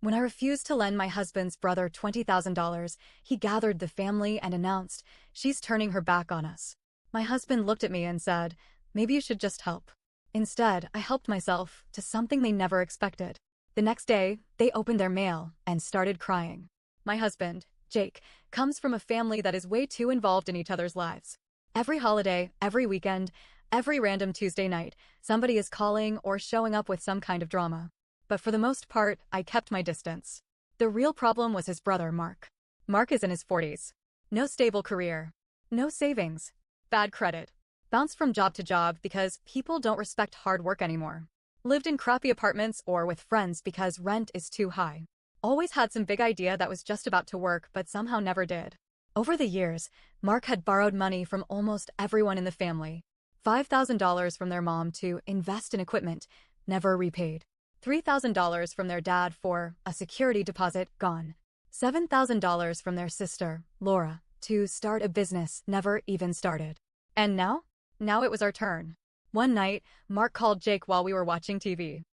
When I refused to lend my husband's brother $20,000, he gathered the family and announced, "She's turning her back on us." My husband looked at me and said, "Maybe you should just help." Instead, I helped myself to something they never expected. The next day, they opened their mail and started crying. My husband, Jake, comes from a family that is way too involved in each other's lives. Every holiday, every weekend, every random Tuesday night, somebody is calling or showing up with some kind of drama. But for the most part, I kept my distance. The real problem was his brother, Mark. Mark is in his 40s. No stable career. No savings. Bad credit. Bounced from job to job because people don't respect hard work anymore. Lived in crappy apartments or with friends because rent is too high. Always had some big idea that was just about to work but somehow never did. Over the years, Mark had borrowed money from almost everyone in the family. $5,000 from their mom to invest in equipment, never repaid. $3,000 from their dad for a security deposit, gone. $7,000 from their sister, Laura, to start a business, never even started. And now? Now it was our turn. One night, Mark called Jake while we were watching TV.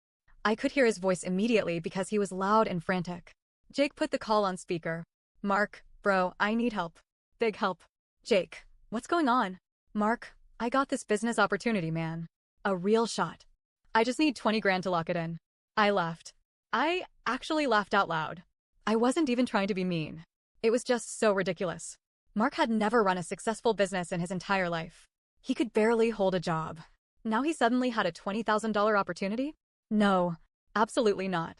I could hear his voice immediately because he was loud and frantic. Jake put the call on speaker. "Mark, bro, I need help. Big help." "Jake, what's going on?" "Mark, I got this business opportunity, man. A real shot. I just need 20 grand to lock it in." I laughed. I actually laughed out loud. I wasn't even trying to be mean. It was just so ridiculous. Mark had never run a successful business in his entire life. He could barely hold a job. Now he suddenly had a $20,000 opportunity? No, absolutely not.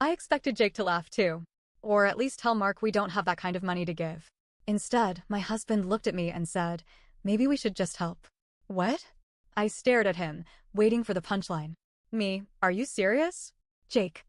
I expected Jake to laugh too. Or at least tell Mark we don't have that kind of money to give. Instead, my husband looked at me and said, "Maybe we should just help." What? I stared at him, waiting for the punchline. Me, are you serious? Jake.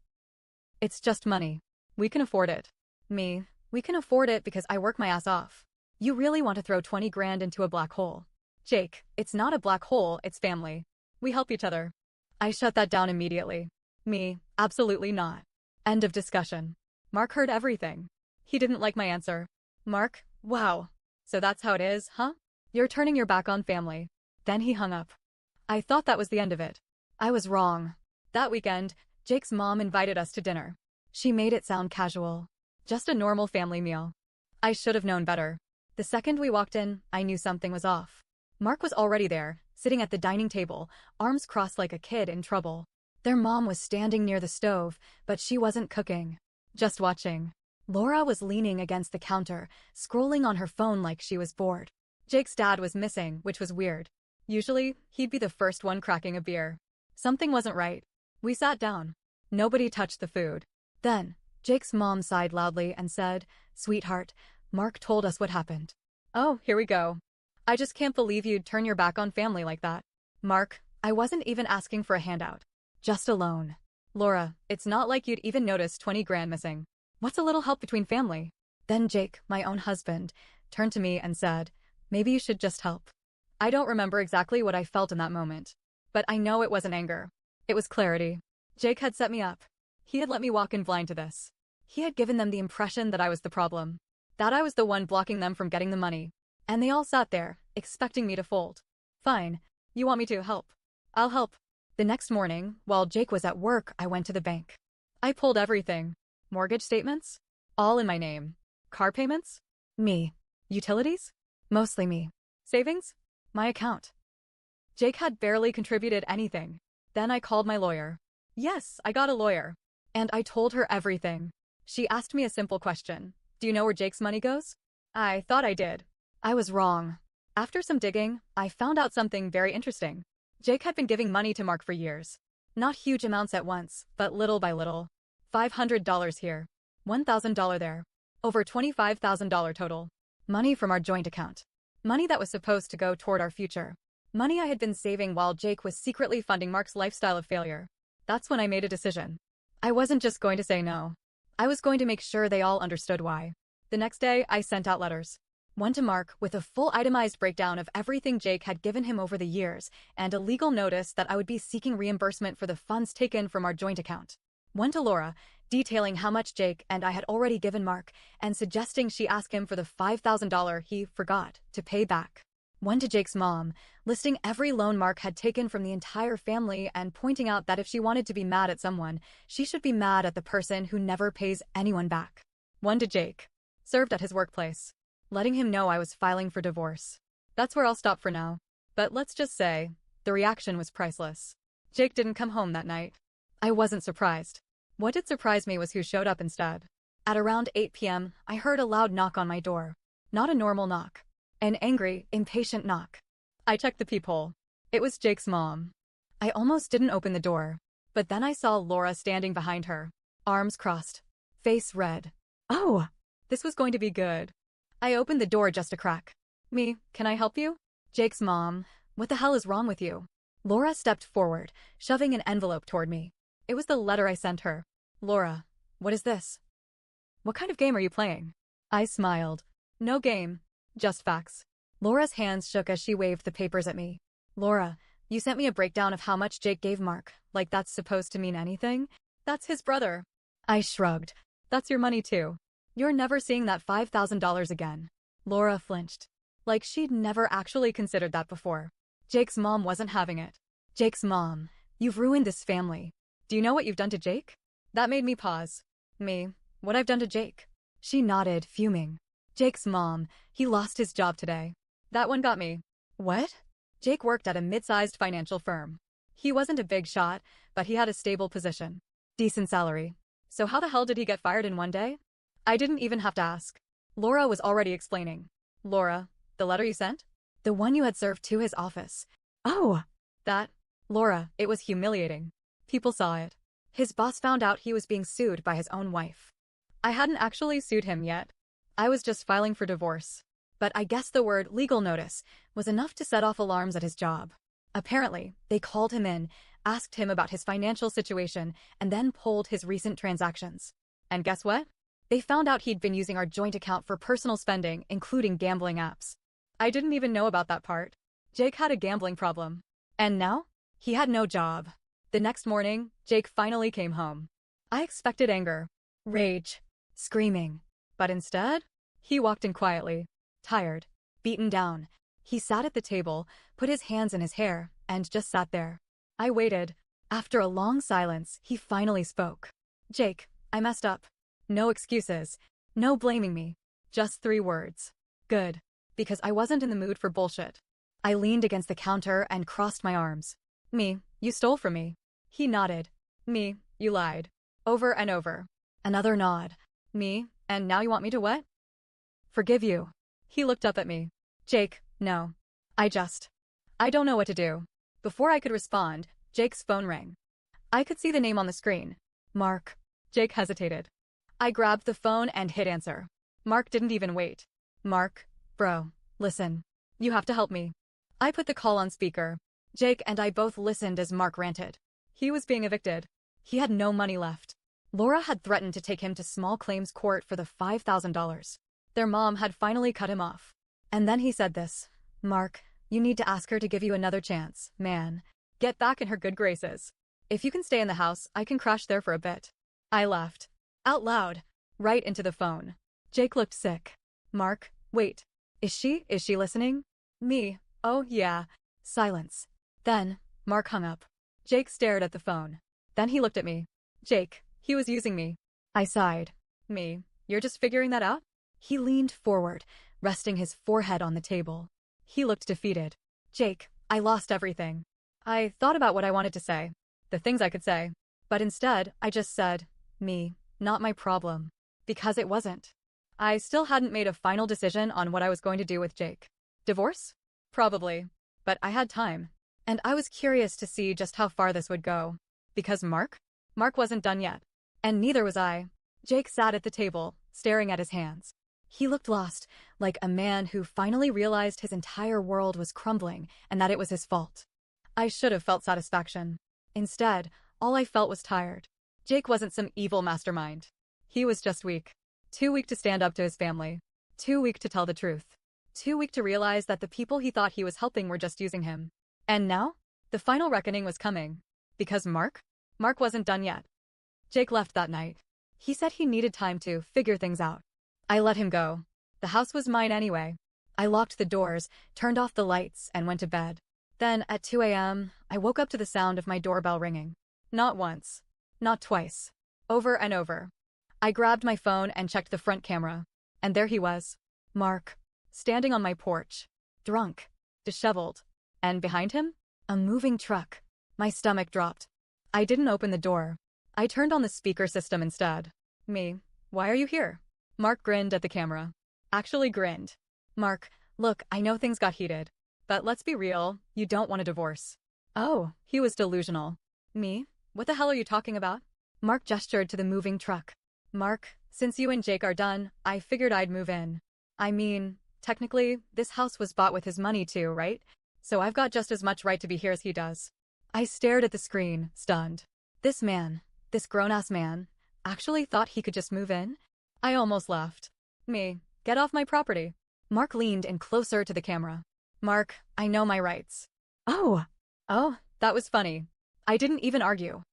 It's just money. We can afford it. Me, we can afford it because I work my ass off. You really want to throw 20 grand into a black hole. Jake, it's not a black hole, it's family. We help each other. I shut that down immediately. Me, absolutely not. End of discussion. Mark heard everything. He didn't like my answer. Mark, wow. So that's how it is, huh? You're turning your back on family. Then he hung up. I thought that was the end of it. I was wrong. That weekend, Jake's mom invited us to dinner. She made it sound casual. Just a normal family meal. I should have known better. The second we walked in, I knew something was off. Mark was already there, sitting at the dining table, arms crossed like a kid in trouble. Their mom was standing near the stove, but she wasn't cooking. Just watching. Laura was leaning against the counter, scrolling on her phone like she was bored. Jake's dad was missing, which was weird. Usually, he'd be the first one cracking a beer. Something wasn't right. We sat down. Nobody touched the food. Then, Jake's mom sighed loudly and said, "Sweetheart, Mark told us what happened." Oh, here we go. I just can't believe you'd turn your back on family like that. Mark, I wasn't even asking for a handout. Just a loan. Laura, it's not like you'd even notice 20 grand missing. What's a little help between family? Then Jake, my own husband, turned to me and said, "Maybe you should just help." I don't remember exactly what I felt in that moment. But I know it wasn't anger. It was clarity. Jake had set me up. He had let me walk in blind to this. He had given them the impression that I was the problem. That I was the one blocking them from getting the money. And they all sat there, expecting me to fold. Fine. You want me to help? I'll help. The next morning, while Jake was at work, I went to the bank. I pulled everything. Mortgage statements? All in my name. Car payments? Me. Utilities? Mostly me. Savings? My account. Jake had barely contributed anything. Then I called my lawyer. Yes, I got a lawyer. And I told her everything. She asked me a simple question. Do you know where Jake's money goes? I thought I did. I was wrong. After some digging, I found out something very interesting. Jake had been giving money to Mark for years. Not huge amounts at once, but little by little. $500 here. $1,000 there. Over $25,000 total. Money from our joint account. Money that was supposed to go toward our future. Money I had been saving while Jake was secretly funding Mark's lifestyle of failure. That's when I made a decision. I wasn't just going to say no. I was going to make sure they all understood why. The next day, I sent out letters. One to Mark with a full itemized breakdown of everything Jake had given him over the years and a legal notice that I would be seeking reimbursement for the funds taken from our joint account. One to Laura, detailing how much Jake and I had already given Mark and suggesting she ask him for the $5,000 he forgot to pay back. One to Jake's mom, listing every loan Mark had taken from the entire family and pointing out that if she wanted to be mad at someone, she should be mad at the person who never pays anyone back. One to Jake, served at his workplace, letting him know I was filing for divorce. That's where I'll stop for now. But let's just say, the reaction was priceless. Jake didn't come home that night. I wasn't surprised. What did surprise me was who showed up instead. At around 8 p.m., I heard a loud knock on my door. Not a normal knock. An angry, impatient knock. I checked the peephole. It was Jake's mom. I almost didn't open the door, but then I saw Laura standing behind her, arms crossed, face red. Oh, this was going to be good. I opened the door just a crack. Me, can I help you? Jake's mom, what the hell is wrong with you? Laura stepped forward, shoving an envelope toward me. It was the letter I sent her. Laura, what is this? What kind of game are you playing? I smiled. No game. Just facts. Laura's hands shook as she waved the papers at me. Laura, you sent me a breakdown of how much Jake gave Mark. Like that's supposed to mean anything? That's his brother. I shrugged. That's your money too. You're never seeing that $5,000 again. Laura flinched. Like she'd never actually considered that before. Jake's mom wasn't having it. Jake's mom, you've ruined this family. Do you know what you've done to Jake? That made me pause. Me, what I've done to Jake? She nodded, fuming. Jake's mom, he lost his job today. That one got me. What? Jake worked at a mid-sized financial firm. He wasn't a big shot, but he had a stable position. Decent salary. So how the hell did he get fired in one day? I didn't even have to ask. Laura was already explaining. Laura, the letter you sent? The one you had served to his office. Oh, that. Laura, it was humiliating. People saw it. His boss found out he was being sued by his own wife. I hadn't actually sued him yet. I was just filing for divorce. But I guess the word legal notice was enough to set off alarms at his job. Apparently, they called him in, asked him about his financial situation, and then pulled his recent transactions. And guess what? They found out he'd been using our joint account for personal spending, including gambling apps. I didn't even know about that part. Jake had a gambling problem. And now? He had no job. The next morning, Jake finally came home. I expected anger, rage, screaming. But instead, he walked in quietly, tired, beaten down. He sat at the table, put his hands in his hair, and just sat there. I waited. After a long silence, he finally spoke. Jake, I messed up. No excuses. No blaming me. Just 3 words. Good. Because I wasn't in the mood for bullshit. I leaned against the counter and crossed my arms. Me, you stole from me. He nodded. Me, you lied. Over and over. Another nod. Me, and now you want me to what? Forgive you. He looked up at me. Jake, no. I don't know what to do. Before I could respond, Jake's phone rang. I could see the name on the screen. Mark. Jake hesitated. I grabbed the phone and hit answer. Mark didn't even wait. Mark, bro, listen. You have to help me. I put the call on speaker. Jake and I both listened as Mark ranted. He was being evicted. He had no money left. Laura had threatened to take him to small claims court for the $5,000. Their mom had finally cut him off. And then he said this. Mark, you need to ask her to give you another chance, man. Get back in her good graces. If you can stay in the house, I can crash there for a bit. I laughed. Out loud. Right into the phone. Jake looked sick. Mark, wait. Is she listening? Me, oh yeah. Silence. Then, Mark hung up. Jake stared at the phone. Then he looked at me. Jake, he was using me. I sighed. Me, you're just figuring that out? He leaned forward, resting his forehead on the table. He looked defeated. Jake, I lost everything. I thought about what I wanted to say. The things I could say. But instead, I just said, me, not my problem. Because it wasn't. I still hadn't made a final decision on what I was going to do with Jake. Divorce? Probably. But I had time. And I was curious to see just how far this would go. Because Mark wasn't done yet. And neither was I. Jake sat at the table, staring at his hands. He looked lost, like a man who finally realized his entire world was crumbling and that it was his fault. I should have felt satisfaction. Instead, all I felt was tired. Jake wasn't some evil mastermind. He was just weak. Too weak to stand up to his family. Too weak to tell the truth. Too weak to realize that the people he thought he was helping were just using him. And now? The final reckoning was coming. Because Mark wasn't done yet. Jake left that night. He said he needed time to figure things out. I let him go. The house was mine anyway. I locked the doors, turned off the lights, and went to bed. Then, at 2 a.m., I woke up to the sound of my doorbell ringing. Not once. Not twice. Over and over. I grabbed my phone and checked the front camera. And there he was. Mark. Standing on my porch. Drunk. Disheveled. And behind him? A moving truck. My stomach dropped. I didn't open the door. I turned on the speaker system instead. Me. Why are you here? Mark grinned at the camera. Actually grinned. Mark, look, I know things got heated. But let's be real, you don't want a divorce. Oh, he was delusional. Me? What the hell are you talking about? Mark gestured to the moving truck. Mark, since you and Jake are done, I figured I'd move in. I mean, technically, this house was bought with his money too, right? So I've got just as much right to be here as he does. I stared at the screen, stunned. This man, this grown-ass man, actually thought he could just move in? I almost laughed. Me, get off my property. Mark leaned in closer to the camera. Mark, I know my rights. Oh, that was funny. I didn't even argue.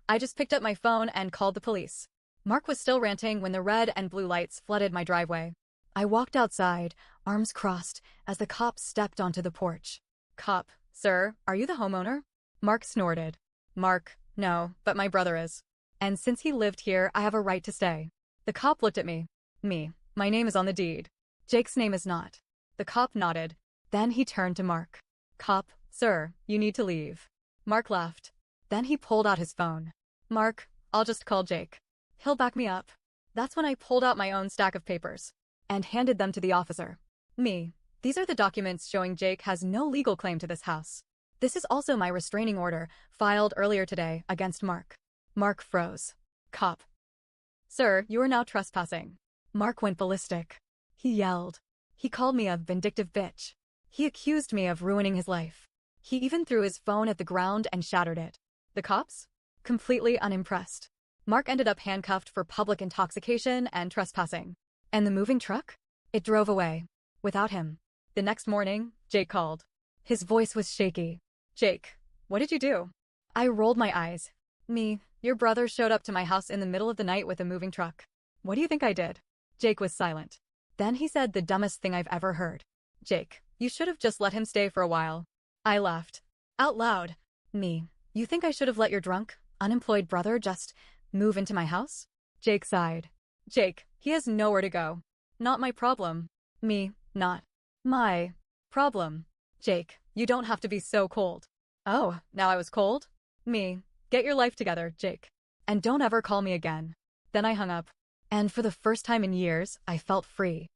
I just picked up my phone and called the police. Mark was still ranting when the red and blue lights flooded my driveway. I walked outside, arms crossed, as the cop stepped onto the porch. Cop, sir, are you the homeowner? Mark snorted. Mark, no, but my brother is. And since he lived here, I have a right to stay. The cop looked at me. Me, my name is on the deed. Jake's name is not. The cop nodded. Then he turned to Mark. Cop, sir, you need to leave. Mark laughed. Then he pulled out his phone. Mark, I'll just call Jake. He'll back me up. That's when I pulled out my own stack of papers and handed them to the officer. Me, these are the documents showing Jake has no legal claim to this house. This is also my restraining order filed earlier today against Mark. Mark froze. Cop. Sir, you are now trespassing. Mark went ballistic. He yelled. He called me a vindictive bitch. He accused me of ruining his life. He even threw his phone at the ground and shattered it. The cops? Completely unimpressed. Mark ended up handcuffed for public intoxication and trespassing. And the moving truck? It drove away. Without him. The next morning, Jake called. His voice was shaky. Jake, what did you do? I rolled my eyes. Me, your brother showed up to my house in the middle of the night with a moving truck. What do you think I did? Jake was silent. Then he said the dumbest thing I've ever heard. Jake, you should have just let him stay for a while. I laughed. Out loud. Me, you think I should have let your drunk, unemployed brother just move into my house? Jake sighed. Jake, he has nowhere to go. Not my problem. Me, not my problem. Jake, you don't have to be so cold. Oh, now I was cold? Me, get your life together, Jake. And don't ever call me again. Then I hung up. And for the first time in years, I felt free.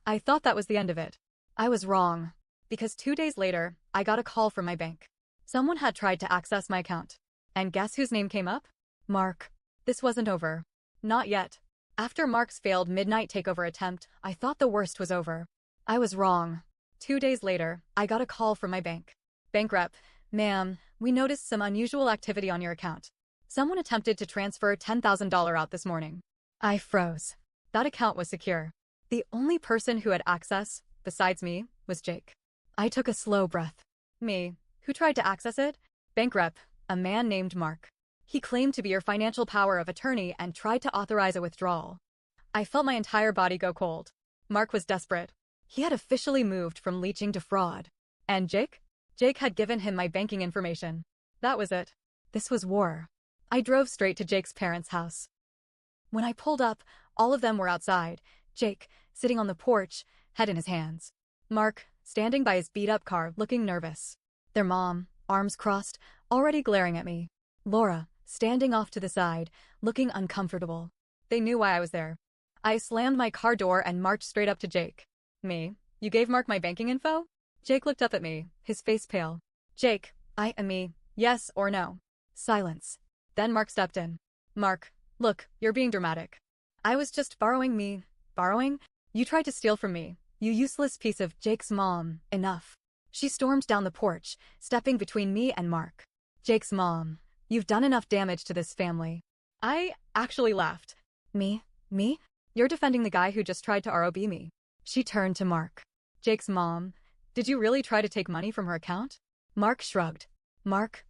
I thought that was the end of it. I was wrong. Because 2 days later, I got a call from my bank. Someone had tried to access my account. And guess whose name came up? Mark. This wasn't over. Not yet. After Mark's failed midnight takeover attempt, I thought the worst was over. I was wrong. 2 days later, I got a call from my bank. Bank rep, ma'am, we noticed some unusual activity on your account. Someone attempted to transfer $10,000 out this morning. I froze. That account was secure. The only person who had access, besides me, was Jake. I took a slow breath. Me, who tried to access it? Bank rep, a man named Mark. He claimed to be your financial power of attorney and tried to authorize a withdrawal. I felt my entire body go cold. Mark was desperate. He had officially moved from leeching to fraud. And Jake? Jake had given him my banking information. That was it. This was war. I drove straight to Jake's parents' house. When I pulled up, all of them were outside. Jake, sitting on the porch, head in his hands. Mark, standing by his beat-up car, looking nervous. Their mom, arms crossed, already glaring at me. Laura, standing off to the side, looking uncomfortable. They knew why I was there. I slammed my car door and marched straight up to Jake. Me, you gave Mark my banking info? Jake looked up at me, his face pale. Jake, me, yes or no? Silence. Then Mark stepped in. Mark, look, you're being dramatic. I was just borrowing? Borrowing? You tried to steal from me. You useless piece of Jake's mom. Enough. She stormed down the porch, stepping between me and Mark. Jake's mom. You've done enough damage to this family. I actually laughed. Me? You're defending the guy who just tried to ROB me. She turned to Mark. Jake's mom. Did you really try to take money from her account? Mark shrugged. Mark,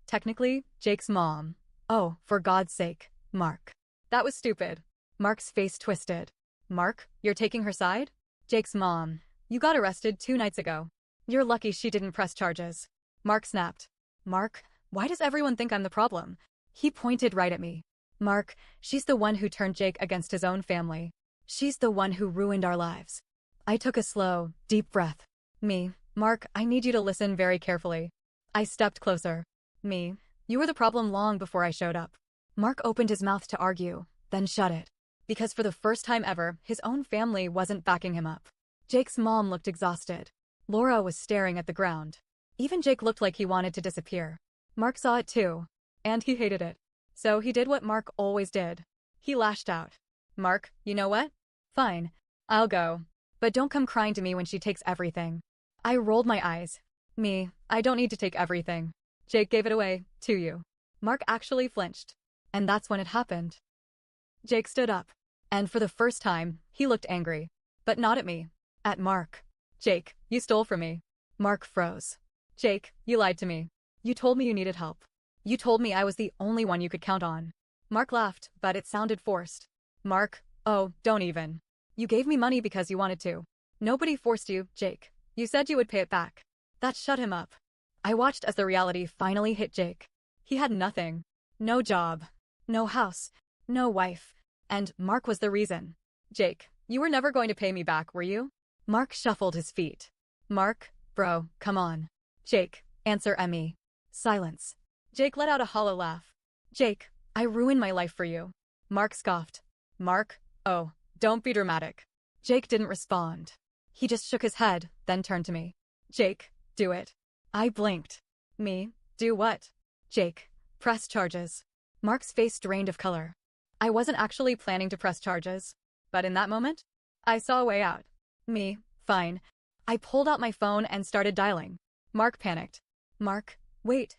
technically, Jake's mom. Oh, for God's sake, Mark. That was stupid. Mark's face twisted. Mark, you're taking her side? Jake's mom. You got arrested 2 nights ago. You're lucky she didn't press charges. Mark snapped. Mark, why does everyone think I'm the problem? He pointed right at me. Mark, she's the one who turned Jake against his own family. She's the one who ruined our lives. I took a slow, deep breath. Me, Mark, I need you to listen very carefully. I stepped closer. Me, you were the problem long before I showed up. Mark opened his mouth to argue, then shut it. Because for the first time ever, his own family wasn't backing him up. Jake's mom looked exhausted. Laura was staring at the ground. Even Jake looked like he wanted to disappear. Mark saw it too. And he hated it. So he did what Mark always did. He lashed out. Mark, you know what? Fine. I'll go. But don't come crying to me when she takes everything. I rolled my eyes. Me, I don't need to take everything. Jake gave it away, to you. Mark actually flinched. And that's when it happened. Jake stood up. And for the first time, he looked angry. But not at me. At Mark. Jake, you stole from me. Mark froze. Jake, you lied to me. You told me you needed help. You told me I was the only one you could count on. Mark laughed, but it sounded forced. Mark, oh, don't even. You gave me money because you wanted to. Nobody forced you, Jake. You said you would pay it back. That shut him up. I watched as the reality finally hit Jake. He had nothing. No job. No house. No wife. And Mark was the reason. Jake, you were never going to pay me back, were you? Mark shuffled his feet. Mark, bro, come on. Jake, answer Emmy. Silence. Jake let out a hollow laugh. Jake, I ruined my life for you. Mark scoffed. Mark, oh, don't be dramatic. Jake didn't respond. He just shook his head, then turned to me. Jake, do it. I blinked. Me, do what? Jake, press charges. Mark's face drained of color. I wasn't actually planning to press charges. But in that moment, I saw a way out. Me, fine. I pulled out my phone and started dialing. Mark panicked. Mark, wait.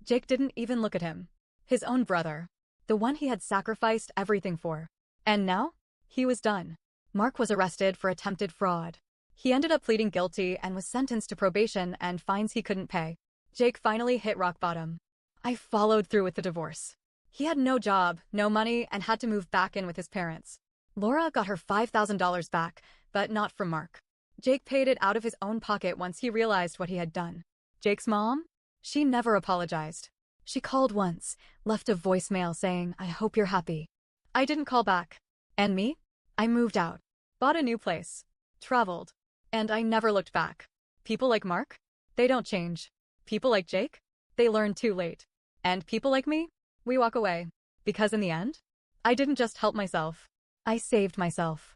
Jake didn't even look at him. His own brother. The one he had sacrificed everything for. And now? He was done. Mark was arrested for attempted fraud. He ended up pleading guilty and was sentenced to probation and fines he couldn't pay. Jake finally hit rock bottom. I followed through with the divorce. He had no job, no money, and had to move back in with his parents. Laura got her $5,000 back, but not from Mark. Jake paid it out of his own pocket once he realized what he had done. Jake's mom? She never apologized. She called once, left a voicemail saying, I hope you're happy. I didn't call back. And me? I moved out. Bought a new place. Traveled. And I never looked back. People like Mark? They don't change. People like Jake? They learn too late. And people like me? We walk away. Because in the end, I didn't just help myself. I saved myself.